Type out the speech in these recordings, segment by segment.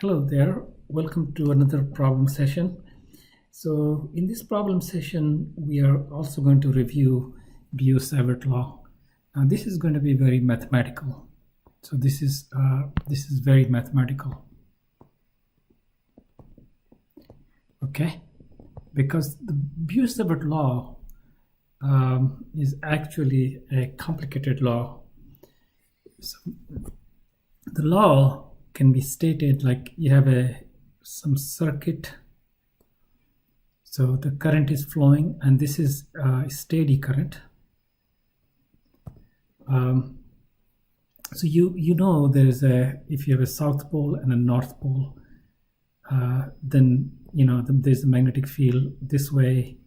Hello there, welcome to another problem session. So in this problem session, we are also going to review Biot-Savart Law. This is going to be very mathematical. So this is very mathematical. Okay, because the Biot-Savart Law is actually a complicated law. So the law can be stated like you have some circuit, so the current is flowing and this is a steady current. So you know there's if you have a south pole and a north pole, then you know there's a magnetic field this way,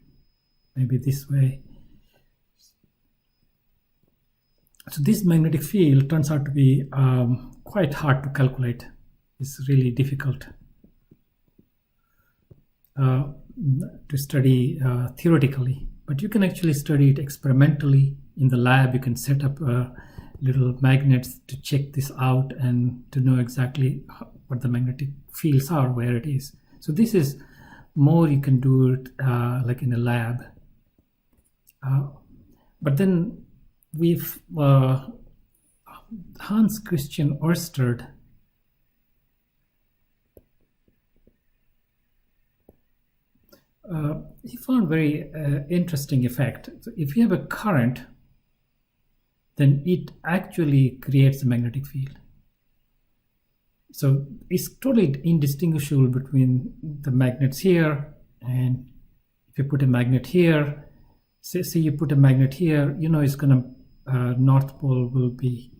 maybe this way. So this magnetic field turns out to be quite hard to calculate. It's really difficult to study theoretically, but you can actually study it experimentally in the lab. You can set up little magnets to check this out and to know exactly what the magnetic fields are, where it is. So this is more you can do it like in a lab. But then we've Hans Christian Ørsted he found very interesting effect. So if you have a current, then it actually creates a magnetic field. So it's totally indistinguishable between the magnets here, and if you put a magnet here, say you put a magnet here, you know it's gonna north pole will be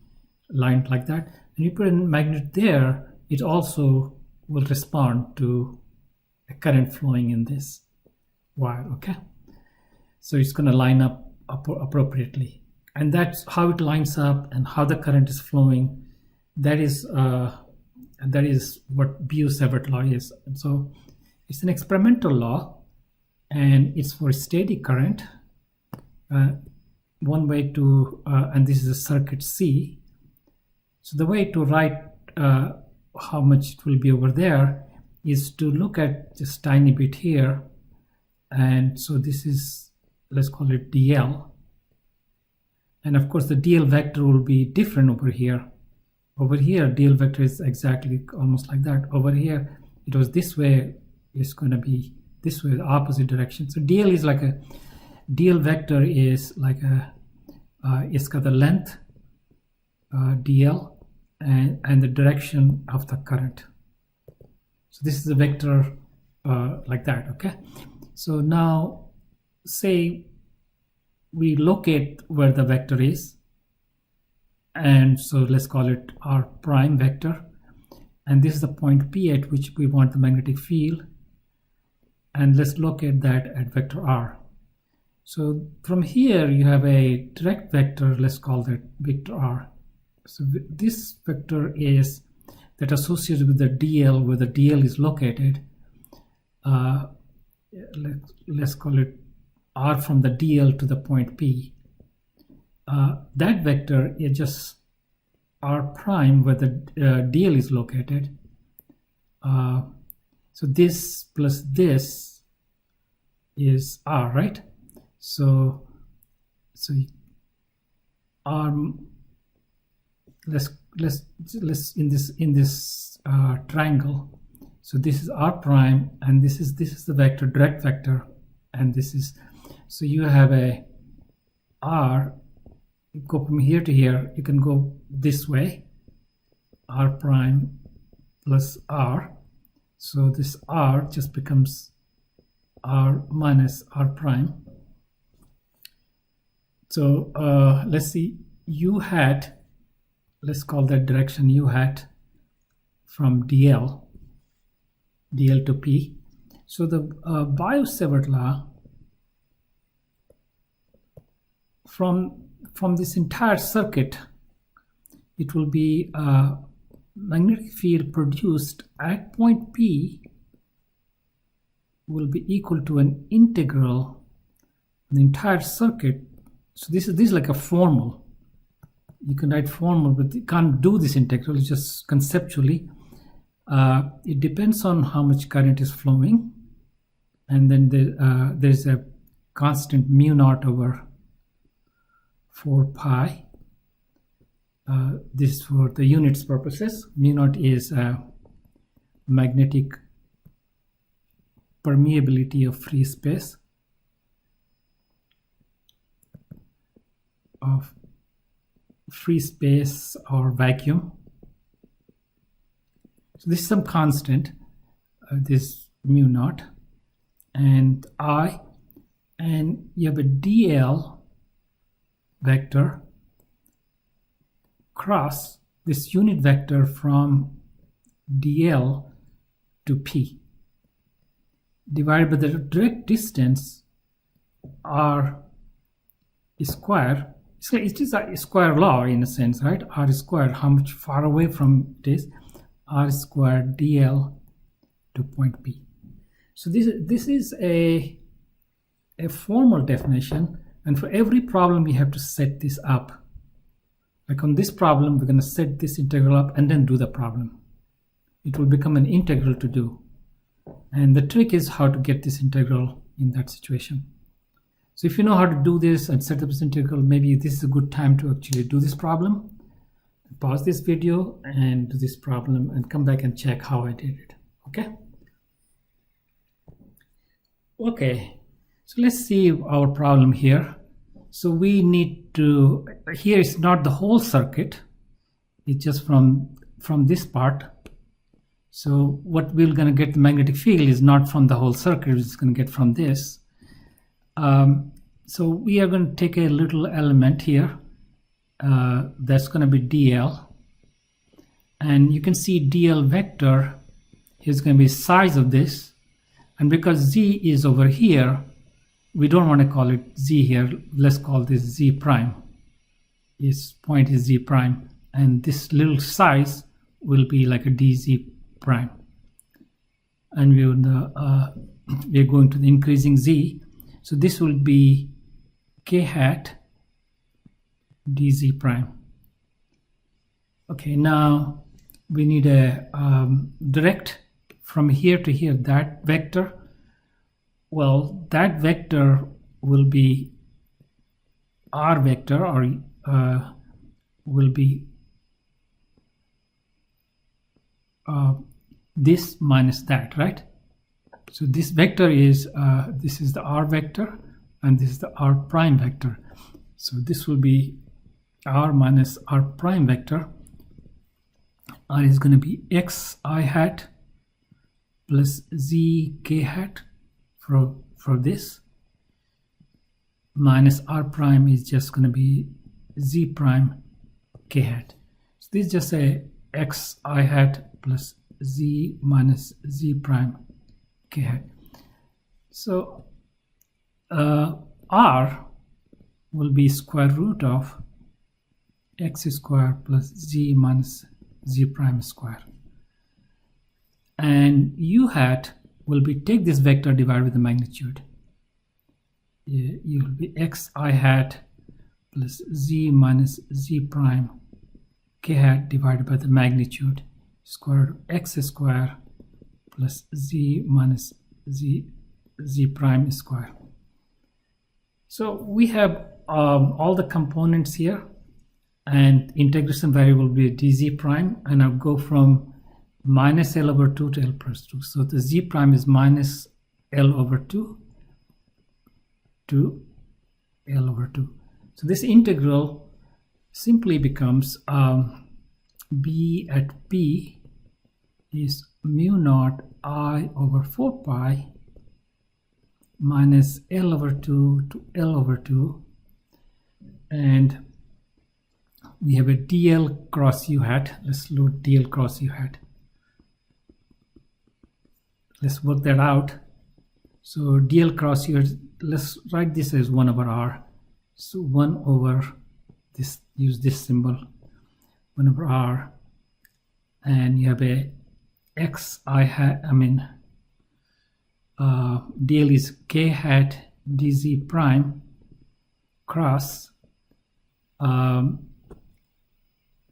lined like that, and you put a magnet there, it also will respond to a current flowing in this wire. Okay, so it's going to line up appropriately, and that's how it lines up and how the current is flowing. That is what Biot-Savart law is. And so it's an experimental law, and it's for steady current. One way to and this is a circuit C. So the way to write how much it will be over there is to look at just tiny bit here, and so this is, let's call it dl, and of course the dl vector will be different over here. Over here dl vector is exactly almost like that. Over here it was this way, it's going to be this way, the opposite direction. So dl is like a dl vector is like a it's got the length dl and the direction of the current. So this is a vector like that. Okay, so now say we locate where the vector is, and so let's call it r prime vector, and this is the point P at which we want the magnetic field, and let's locate that at vector r. So from here you have a direct vector, let's call that vector r. So this vector is that associated with the dl, where the dl is located. Let's call it r from the dl to the point P. That vector is just r prime where the dl is located. So this plus this is r, right? So r, let's in this triangle. So this is r prime, and this is the vector, direct vector, and this is, so you have a r, you go from here to here, you can go this way, r prime plus r, so this r just becomes r minus r prime. So let's see, u hat, let's call that direction u hat from dl to P. So the Biot-Savart law, from this entire circuit, it will be a magnetic field produced at point P will be equal to an integral the entire circuit. So this is like a formal. You can write formal, but you can't do this integral. It's just conceptually It depends on how much current is flowing, and then there's a constant mu naught over 4 pi. This for the units purposes. Mu naught is magnetic permeability of free space or vacuum. So this is some constant, this mu naught, and I, and you have a dl vector cross this unit vector from dl to p divided by the direct distance r square. So it is a square law in a sense, right? R squared, how much far away from it is, r squared dl to point P. So this is a formal definition, and for every problem we have to set this up. Like on this problem, we're going to set this integral up and then do the problem. It will become an integral to do. And the trick is how to get this integral in that situation. So if you know how to do this and set up this integral, maybe this is a good time to actually do this problem. Pause this video and do this problem and come back and check how I did it. Okay, so let's see our problem here. So we need to, here is not the whole circuit, it's just from this part. So what we're going to get the magnetic field is not from the whole circuit, we're just going to get from this. So we are going to take a little element here, that's going to be dl, and you can see dl vector is going to be size of this, and because z is over here, we don't want to call it z here, let's call this z prime. Its point is z prime, and this little size will be like a dz prime, and we're going to the increasing z, so this will be k hat dz prime. Okay, now we need a direct from here to here, that vector. Well, that vector will be r vector, or will be this minus that, right? So this vector is this is the r vector, and this is the r prime vector. So this will be r minus r prime vector. R is going to be x I hat plus z k hat for this, minus r prime is just going to be z prime k hat. So this is just a x I hat plus z minus z prime k hat. So r will be square root of x square plus z minus z prime square, and u hat will be, take this vector divided with the magnitude. You will be x I hat plus z minus z prime k hat divided by the magnitude, square root of x square plus z minus z prime square. So we have all the components here, and integration variable will be dz prime, and I'll go from minus L over 2 to L plus 2. So the z prime is minus L over 2 to L over 2. So this integral simply becomes b at p is mu naught I over 4 pi minus L over 2 to L over 2, and we have a dl cross u hat. Let's load dl cross u hat. Let's work that out. So dl cross u hat, let's write this as 1 over r. So 1 over this, use this symbol, 1 over r, and you have a x I hat, dl is k hat dz prime cross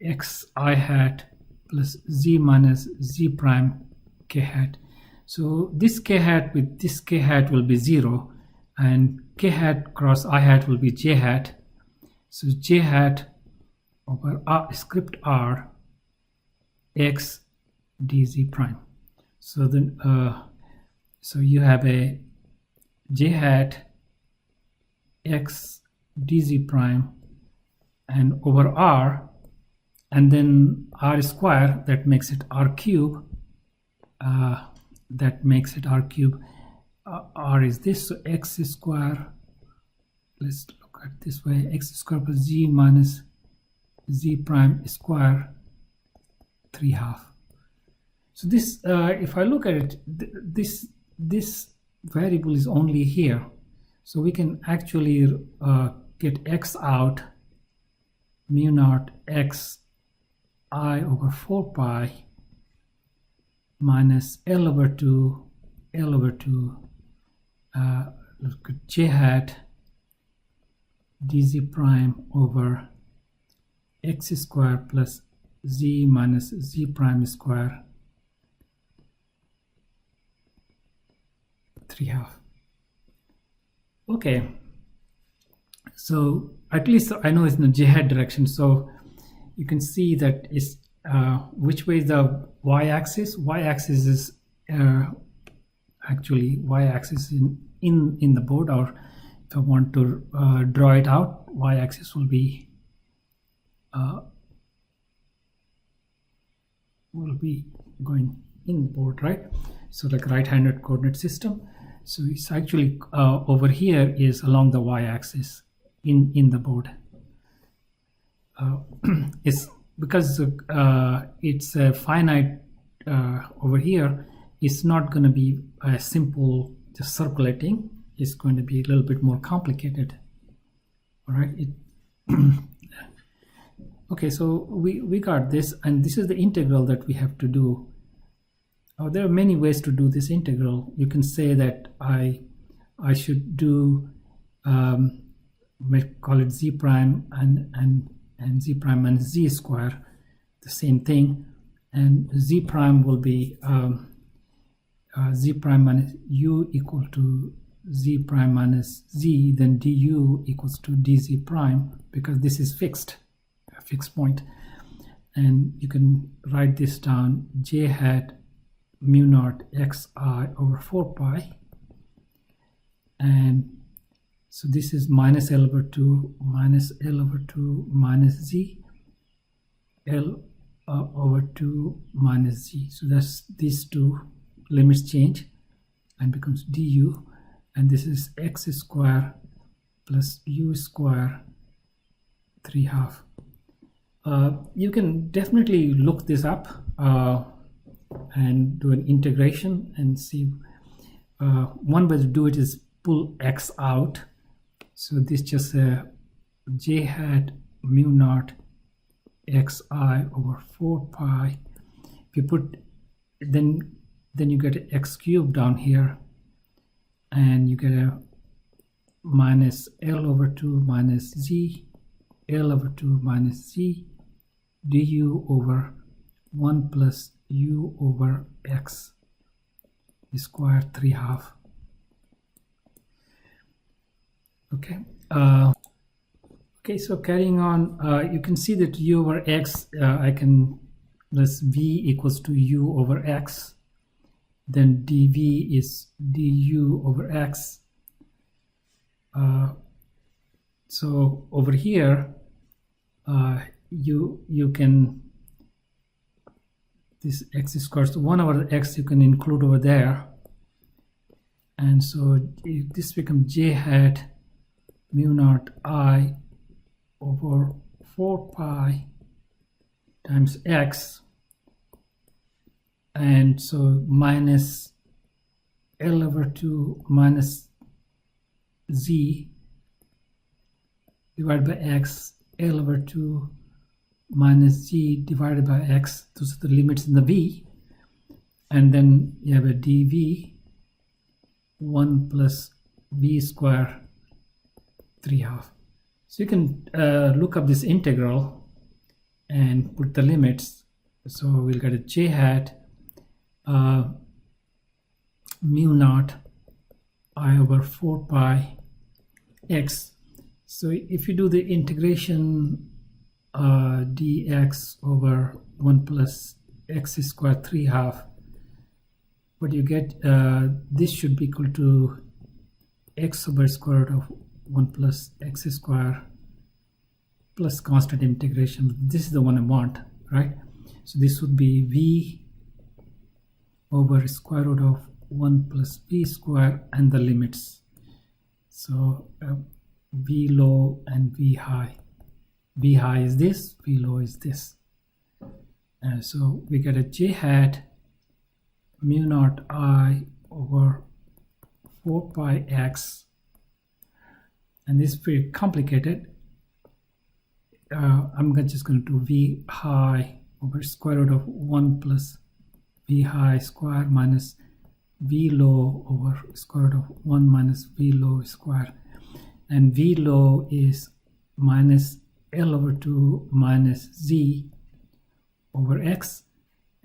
x I hat plus z minus z prime k hat. So this k hat with this k hat will be 0, and k hat cross I hat will be j hat. So j hat over r, script r x dz prime. So then so you have a j hat x dz prime and over r, and then r square, that makes it r cube. That makes it r cube. R is this, so x square, let's look at this way, x square plus z minus z prime square 3/2. So this, if I look at it, this variable is only here, so we can actually get x out, mu naught x I over 4 pi minus L over 2 look at j hat dz prime over x square plus z minus z prime square 3/2. Okay, so at least I know it's in the j hat direction, so you can see that is which way is the y-axis. Y-axis is actually y-axis in the board, or if I want to draw it out, y-axis will be going in the board, right? So like right-handed coordinate system. So it's actually over here is along the y-axis in the board. It's because it's a finite over here. It's not going to be a simple just circulating. It's going to be a little bit more complicated. All right. Okay, so we got this, and this is the integral that we have to do. There are many ways to do this integral. You can say that I should do call it z prime and z prime minus z square, the same thing, and z prime will be z prime minus u equal to z prime minus z, then du equals to dz prime, because this is fixed, a fixed point. And you can write this down, j hat mu naught xi over 4 pi, and so this is minus L over 2 minus L over 2 minus z, L over 2 minus z. So that's these two limits change and becomes du, and this is x square plus u square 3/2. You can definitely look this up and do an integration and see. One way to do it is pull x out. So this just j hat mu naught xi over 4 pi. If you put, then you get x cubed down here, and you get a minus L over 2 minus z, L over 2 minus z, du over 1 plus u over x square 3/2. Okay. Okay, so carrying on, you can see that u over x, I can, let's v equals to u over x, then dv is du over x. So over here, you can, this x squared, so 1 over x you can include over there, and so this becomes j hat mu naught I over 4 pi times x, and so minus L over 2 minus z divided by x, L over 2 minus z divided by x, those are the limits in the v, and then you have a dv 1 plus v square 3/2. So you can look up this integral and put the limits So we'll get a j hat mu naught I over 4 pi x. So if you do the integration dx over 1 plus x squared 3/2, what you get, this should be equal to x over square root of 1 plus x squared plus constant integration. This is the one I want, right? So this would be v over square root of 1 plus v squared and the limits. So v low and v high. V high is this, v low is this. So we get a j hat mu naught I over 4 pi x, and this is pretty complicated. I'm just going to do v high over square root of 1 plus v high square minus v low over square root of 1 minus v low square, and v low is minus L over 2 minus z over x,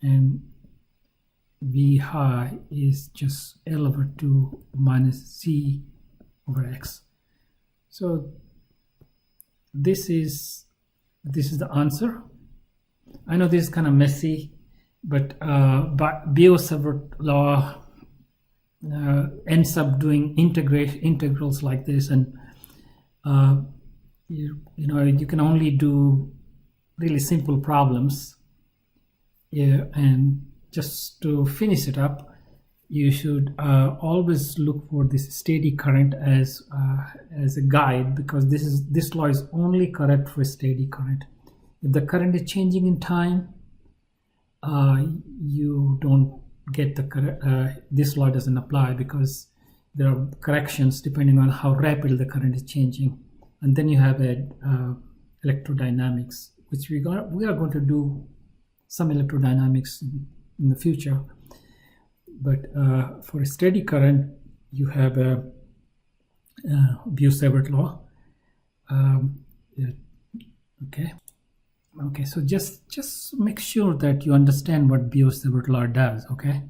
and v high is just L over 2 minus z over x. So this is the answer. I know this is kind of messy, but Biot-Savart law ends up doing integrals like this, and you know, you can only do really simple problems. And just to finish it up, you should always look for this steady current as a guide, because this law is only correct for steady current. If the current is changing in time, you don't get this law doesn't apply, because there are corrections depending on how rapidly the current is changing. And then you have electrodynamics, which we are going to do some electrodynamics in the future. But for a steady current, you have a Biot-Savart law. Okay, so just make sure that you understand what Biot-Savart law does, okay?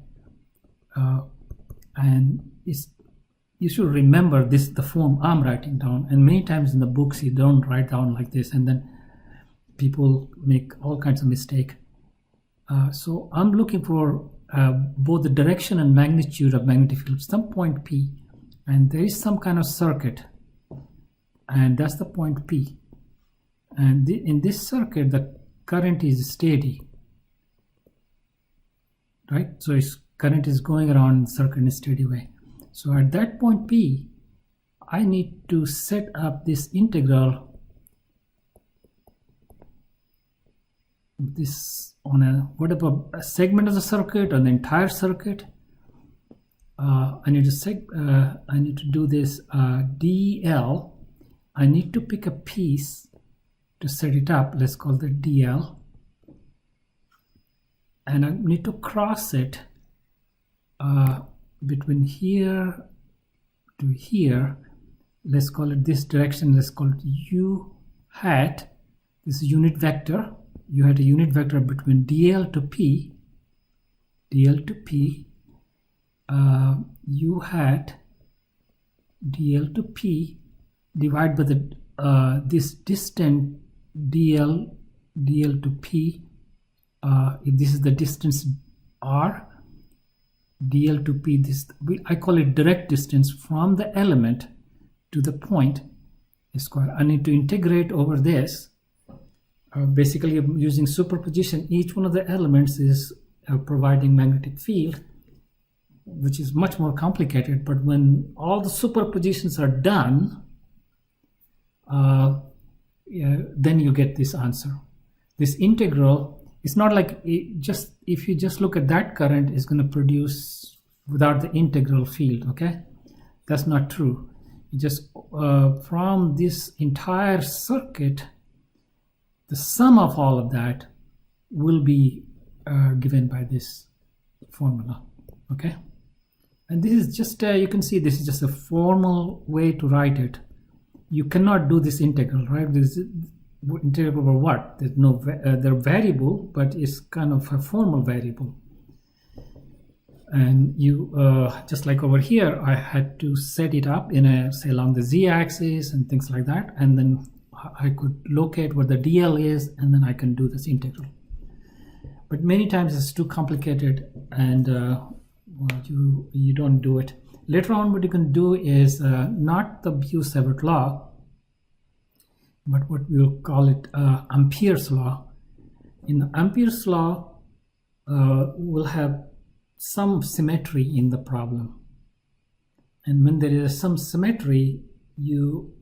And you should remember this, the form I'm writing down, and many times in the books you don't write down like this, and then people make all kinds of mistakes. So I'm looking for both the direction and magnitude of magnetic field, some point P, and there is some kind of circuit, and that's the point P. And in this circuit, the current is steady, right? So its current is going around the circuit in a steady way. So at that point P, I need to set up this integral, this on whatever a segment of the circuit or the entire circuit. I need to do this dl. I need to pick a piece to set it up. Let's call it dl, and I need to cross it between here to here. Let's call it this direction. Let's call it u hat. This is unit vector. You had a unit vector between dl to p, u hat dl to p, divided by the this distance dl to p. If this is the distance r, dl to p, I call it direct distance from the element to the point square. I need to integrate over this. Basically, using superposition, each one of the elements is providing magnetic field, which is much more complicated. But when all the superpositions are done, then you get this answer. This integral, it's not like if you just look at that current, it's going to produce without the integral field, okay? That's not true. You just from this entire circuit, the sum of all of that will be given by this formula, okay? And this is just, you can see this is just a formal way to write it. You cannot do this integral, right? Integral over what? There's no they're variable, but it's kind of a formal variable. And you just like over here, I had to set it up in a, say, along the z-axis and things like that, and then I could locate where the dl is, and then I can do this integral. But many times it's too complicated, and well, you don't do it. Later on, what you can do is not the Biot-Savart law, but what we'll call it Ampere's law. In the Ampere's law, we'll have some symmetry in the problem, and when there is some symmetry, you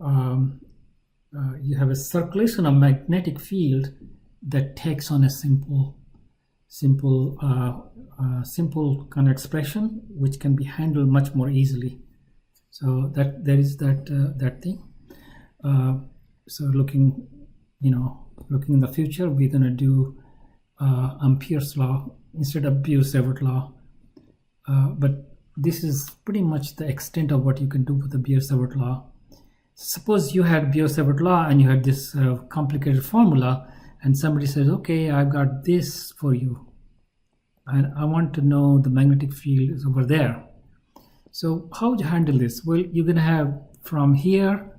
have a circulation of magnetic field that takes on a simple kind of expression, which can be handled much more easily. So that there is that thing. So looking in the future, we're going to do Ampere's law instead of Biot-Savart law. But this is pretty much the extent of what you can do with the Biot-Savart law. Suppose you had Biot-Savart law and you had this complicated formula, and somebody says, okay, I've got this for you, and I want to know the magnetic field is over there. So how would you handle this? Well, you're going to have from here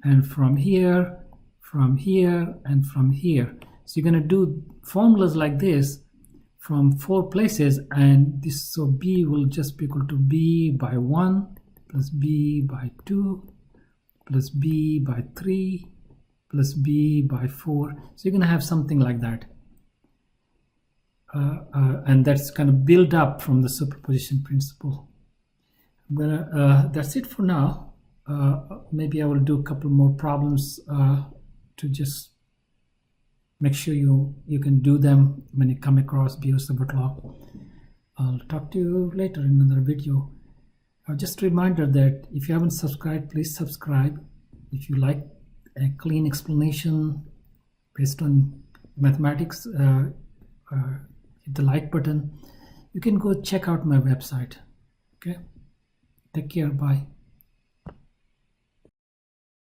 and from here, from here and from here. So you're going to do formulas like this from 4 places, and this, so b will just be equal to b by 1 plus b by 2 plus b by 3 plus b by 4. So you're going to have something like that. And that's kind of built up from the superposition principle. That's it for now. Maybe I will do a couple more problems to just make sure you can do them when you come across Biot-Savart law. I'll talk to you later in another video. Just a reminder that if you haven't subscribed, please subscribe. If you like a clean explanation based on mathematics, hit the like button. You can go check out my website. Okay, take care, bye.